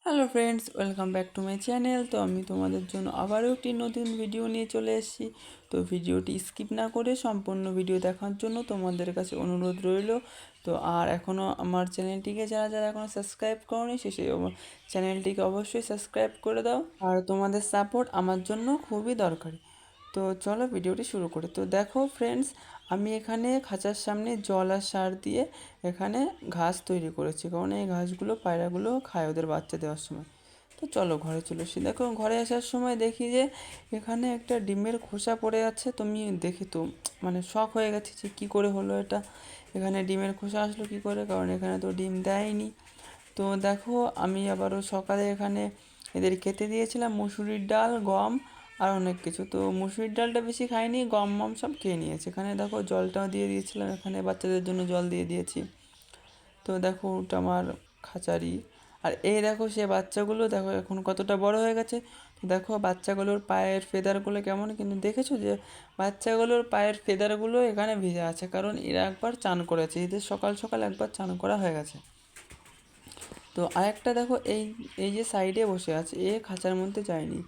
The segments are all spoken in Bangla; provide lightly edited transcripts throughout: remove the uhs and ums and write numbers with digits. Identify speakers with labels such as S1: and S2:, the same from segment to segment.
S1: Hello friends, welcome back to my channel. তো আমি তোমাদের জন্য আবারও একটি নতুন ভিডিও নিয়ে চলে এসেছি। তো ভিডিওটি স্কিপ না করে সম্পূর্ণ ভিডিও দেখার জন্য তোমাদের কাছে অনুরোধ রইল। তো আর এখনও আমার চ্যানেলটিকে যারা যারা এখনও সাবস্ক্রাইব করোনি সেই চ্যানেলটিকে অবশ্যই সাবস্ক্রাইব করে দাও। আর তোমাদের সাপোর্ট আমার জন্য খুবই দরকারি। তো চলো ভিডিওটি শুরু করি। তো দেখো ফ্রেন্ডস, আমি এখানে খাঁচার সামনে জল আর সার দিয়ে এখানে ঘাস তৈরি করেছি, কারণ এই ঘাসগুলো পায়রাগুলো খায় ওদের বাচ্চা দেওয়ার সময়। তো চলো ঘরে চলে এসেছি। দেখো ঘরে আসার সময় দেখি যে এখানে একটা ডিমের খোসা পড়ে আছে। তুমি দেখে তো মানে শক হয়ে গেছি যে কী করে হলো এটা, এখানে ডিমের খোসা আসলো কী করে, কারণ এখানে তো ডিম দেয়নি। তো দেখো আমি আবারও সকালে এখানে এদের খেতে দিয়েছিলাম মুসুরির ডাল, গম আর অনেক কিছু। তো মুসুরির ডালটা বেশি খাইনি, গম মম সব খেয়ে নিয়েছে। এখানে দেখো জলটাও দিয়ে দিয়েছিলাম, এখানে বাচ্চাদের জন্য জল দিয়ে দিয়েছি। তো দেখো ওটা আমার খাঁচারি। আর এই দেখো সে বাচ্চাগুলো দেখো এখন কতটা বড় হয়ে গেছে। তো দেখো বাচ্চাগুলোর পায়ের ফেদারগুলো কেমন, কিন্তু দেখেছো যে বাচ্চাগুলোর পায়ের ফেদারগুলো এখানে ভিজে আছে, কারণ এরা একবার চান করেছে, এদের সকাল সকাল একবার চান করা হয়ে গেছে। তো আরেকটা দেখো এই এই যে সাইডে বসে আছে, এ খাঁচার মধ্যে যায়নি।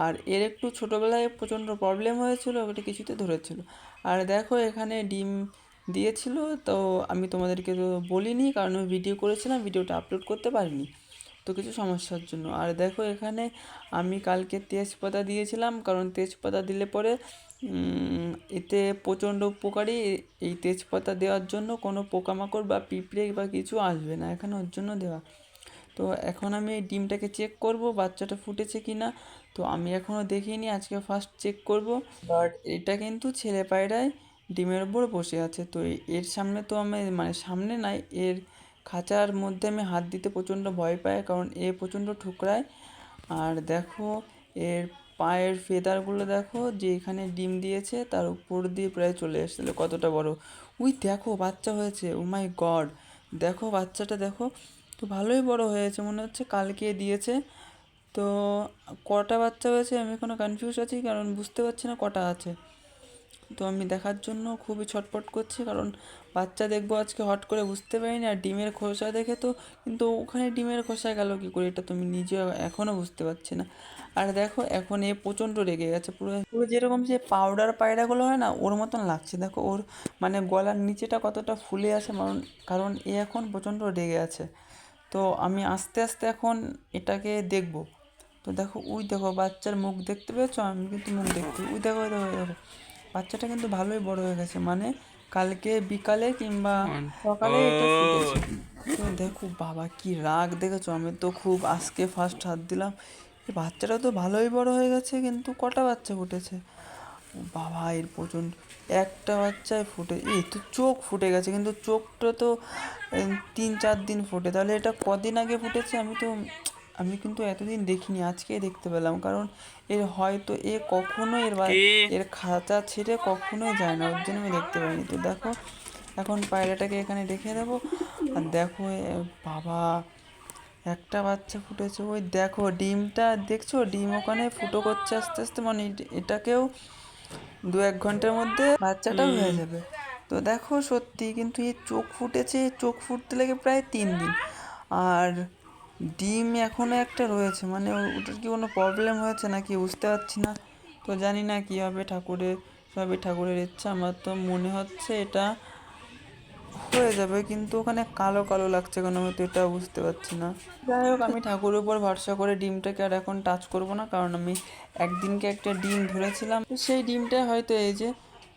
S1: আর এর একটু ছোটোবেলায় প্রচণ্ড প্রবলেম হয়েছিল, ওটা কিছুতে ধরেছিল। আর দেখো এখানে ডিম দিয়েছিল, তো আমি তোমাদেরকে তো বলিনি, কারণ আমি ভিডিও করেছিলাম, ভিডিওটা আপলোড করতে পারিনি তো কিছু সমস্যার জন্য। আর দেখো এখানে আমি কালকে তেজপাতা দিয়েছিলাম, কারণ তেজপাতা দিলে পরে এতে প্রচণ্ড উপকারী। এই তেজপাতা দেওয়ার জন্য কোনো পোকামাকড় বা পিঁপড়ে বা কিছু আসবে না, এখানে ওর জন্য দেওয়া। তো এখন আমি এই ডিমটাকে চেক করব বাচ্চাটা ফুটেছে কি না। তো আমি এখনও দেখিনি, আজকে ফার্স্ট চেক করব। বাট এটা কিন্তু ছেলে পায়রায় ডিমের ওপর বসে আছে। তো এর সামনে তো আমি মানে সামনে নাই, এর খাঁচার মধ্যে আমি হাত দিতে প্রচণ্ড ভয় পাই, কারণ এ প্রচণ্ড ঠুকরায়। আর দেখো এর পায়ের ফেদারগুলো দেখো, যে এখানে ডিম দিয়েছে তার উপর দিয়ে প্রায় চলে এসেছিলো, কতটা বড়। উই দেখো বাচ্চা হয়েছে, ও মাই গড, দেখো বাচ্চাটা দেখো। তো ভালোই বড় হয়েছে, মনে হচ্ছে কালকে দিয়েছে। তো কটা বাচ্চা হয়েছে আমি এখনও কনফিউজ আছি, কারণ বুঝতে পারছি না কটা আছে। তো আমি দেখার জন্য খুবই ছটফট করছি, কারণ বাচ্চা দেখবো আজকে, হট করে বুঝতে পারিনি। আর ডিমের খোসা দেখে তো, কিন্তু ওখানে ডিমের খোসা গেল কী করে, এটা তো আমি নিজে এখনও বুঝতে পারছি না। আর দেখো এখন এ প্রচণ্ড রেগে গেছে, পুরো পুরো যেরকম যে পাউডার পায়রাগুলো হয় না, ওর মতন লাগছে। দেখো ওর মানে গলার নিচেটা কতটা ফুলে আছে, কারণ কারণ এ এখন প্রচণ্ড রেগে আছে। তো আমি আস্তে আস্তে এখন এটাকে দেখব। তো দেখো ওই দেখো বাচ্চার মুখ দেখতে পেয়েছো, আমি কিন্তু মুখ দেখতে, ওই দেখো ওই দেখো ওই দেখো বাচ্চাটা কিন্তু ভালোই বড় হয়ে গেছে, মানে কালকে বিকালে কিংবা সকালে এটা ফুটেছে। তো দেখো বাবা কি রাগ দেখেছো, আমি তো খুব আজকে ফার্স্ট হাত দিলাম। এই বাচ্চাটা তো ভালোই বড় হয়ে গেছে, কিন্তু কটা বাচ্চা ফুটেছে, ও বাবা এর প্রচণ্ড। একটা বাচ্চায় ফুটে, এই তো চোখ ফুটে গেছে, কিন্তু চোখটা তো 3-4 দিন ফোটে, তাহলে এটা কদিন আগে ফুটেছে। আমি কিন্তু এতদিন দেখিনি, আজকেই দেখতে পেলাম, কারণ এর হয়তো কখনোই এর খাঁচা ছেড়ে কখনোই যায় না, ওর জন্য আমি দেখতে পাইনি। তো দেখো এখন পায়রাটাকে এখানে রেখে দেবো। আর দেখো বাবা একটা বাচ্চা ফুটেছে, ওই দেখো ডিমটা দেখছো, ডিম ওখানে ফুটো করছে আস্তে আস্তে, মানে এটাকেও 2-1 ঘন্টার মধ্যে বাচ্চাটাও হয়ে যাবে। তো দেখো সত্যি, কিন্তু এই চোখ ফুটেছে, চোখ ফুটতে লেগে প্রায় 3 দিন। আর ডিম এখনও একটা রয়েছে, মানে ওটার কি কোনো প্রবলেম হয়েছে নাকি বুঝতে পারছি না। তো জানি না কী হবে, সবই ঠাকুরের ইচ্ছা। আমার তো মনে হচ্ছে এটা হয়ে যাবে, কিন্তু ওখানে কালো কালো লাগছে কেন, আমি তো এটা বুঝতে পারছি না। যাই হোক, আমি ঠাকুরের উপর ভরসা করে ডিমটাকে আর এখন টাচ করব না, কারণ আমি একদিনকে একটা ডিম ধরেছিলাম, তো সেই ডিমটাই হয়তো এই যে।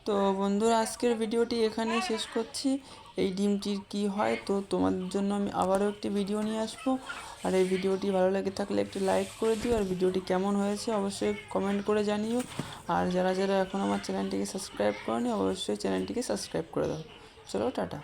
S1: তো বন্ধুরা আজকের ভিডিওটি এখানেই শেষ করছি। এই ডিমটির কি হয় তো তোমাদের জন্য আমি আবারও একটি ভিডিও নিয়ে আসবো। আর এই ভিডিওটি ভালো লেগে থাকলে একটি লাইক করে দিও, আর ভিডিওটি কেমন হয়েছে অবশ্যই কমেন্ট করে জানিও। আর যারা যারা এখন আমার চ্যানেলটিকে সাবস্ক্রাইব করেনি অবশ্যই চ্যানেলটিকে সাবস্ক্রাইব করে দাও। চলো টাটা।